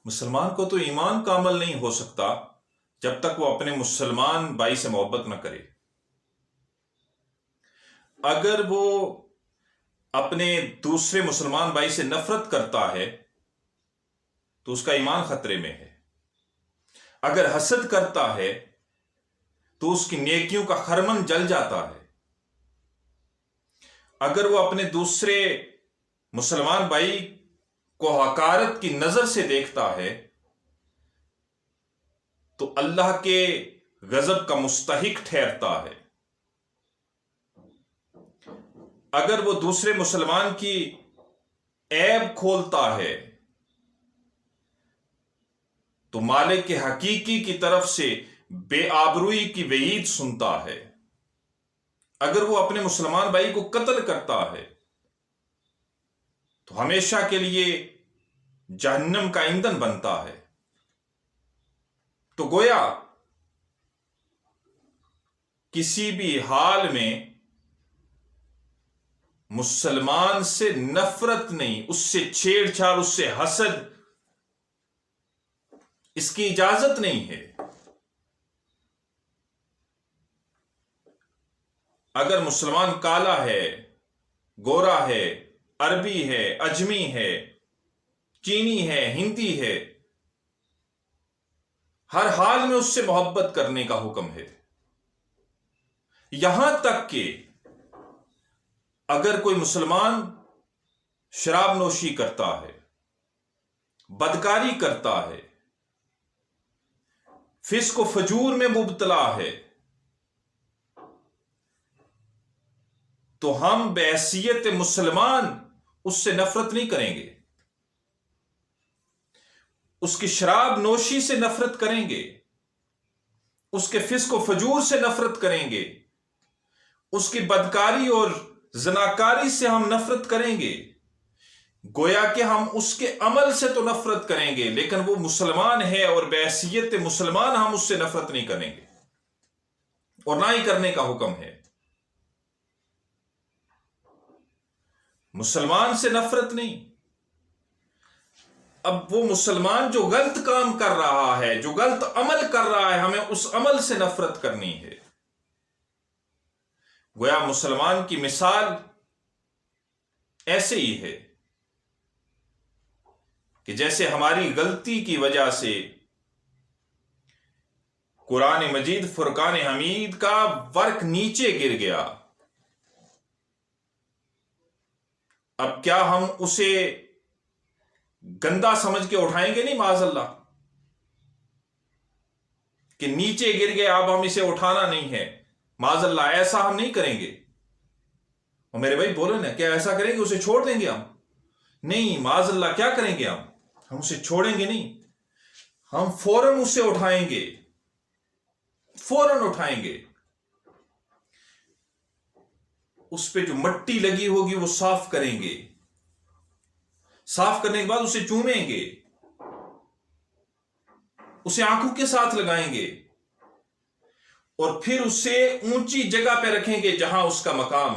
مسلمان کو تو ایمان کامل نہیں ہو سکتا جب تک وہ اپنے مسلمان بھائی سے محبت نہ کرے۔ اگر وہ اپنے دوسرے مسلمان بھائی سے نفرت کرتا ہے تو اس کا ایمان خطرے میں ہے۔ اگر حسد کرتا ہے تو اس کی نیکیوں کا خرمن جل جاتا ہے۔ اگر وہ اپنے دوسرے مسلمان بھائی کو حقارت کی نظر سے دیکھتا ہے تو اللہ کے غضب کا مستحق ٹھہرتا ہے۔ اگر وہ دوسرے مسلمان کی عیب کھولتا ہے تو مالک حقیقی کی طرف سے بے آبروئی کی وعید سنتا ہے۔ اگر وہ اپنے مسلمان بھائی کو قتل کرتا ہے تو ہمیشہ کے لیے جہنم کا ایندھن بنتا ہے۔ تو گویا کسی بھی حال میں مسلمان سے نفرت نہیں، اس سے چھیڑ چھاڑ، اس سے حسد، اس کی اجازت نہیں ہے۔ اگر مسلمان کالا ہے، گورا ہے، عربی ہے، اجمی ہے، چینی ہے، ہندی ہے، ہر حال میں اس سے محبت کرنے کا حکم ہے۔ یہاں تک کہ اگر کوئی مسلمان شراب نوشی کرتا ہے، بدکاری کرتا ہے، فسق و فجور میں مبتلا ہے، تو ہم بحیثیت مسلمان اس سے نفرت نہیں کریں گے، اس کی شراب نوشی سے نفرت کریں گے، اس کے فسق و فجور سے نفرت کریں گے، اس کی بدکاری اور زناکاری سے ہم نفرت کریں گے۔ گویا کہ ہم اس کے عمل سے تو نفرت کریں گے لیکن وہ مسلمان ہے اور بحیثیت مسلمان ہم اس سے نفرت نہیں کریں گے اور نہ ہی کرنے کا حکم ہے۔ مسلمان سے نفرت نہیں۔ اب وہ مسلمان جو غلط کام کر رہا ہے، جو غلط عمل کر رہا ہے، ہمیں اس عمل سے نفرت کرنی ہے۔ گویا مسلمان کی مثال ایسے ہی ہے کہ جیسے ہماری غلطی کی وجہ سے قرآن مجید فرقان حمید کا ورق نیچے گر گیا، اب کیا ہم اسے گندا سمجھ کے اٹھائیں گے؟ نہیں، معاذ اللہ، کہ نیچے گر گیا اب ہم اسے اٹھانا نہیں ہے، معاذ اللہ، ایسا ہم نہیں کریں گے۔ اور میرے بھائی بولو نا، کیا ایسا کریں گے؟ اسے چھوڑ دیں گے ہم؟ نہیں، معاذ اللہ، کیا کریں گے ہم اسے چھوڑیں گے نہیں، ہم فوراً اسے اٹھائیں گے، فوراً اٹھائیں گے۔ اس پہ جو مٹی لگی ہوگی وہ صاف کریں گے، صاف کرنے کے بعد اسے چومیں گے، اسے آنکھوں کے ساتھ لگائیں گے اور پھر اسے اونچی جگہ پہ رکھیں گے جہاں اس کا مقام ہے۔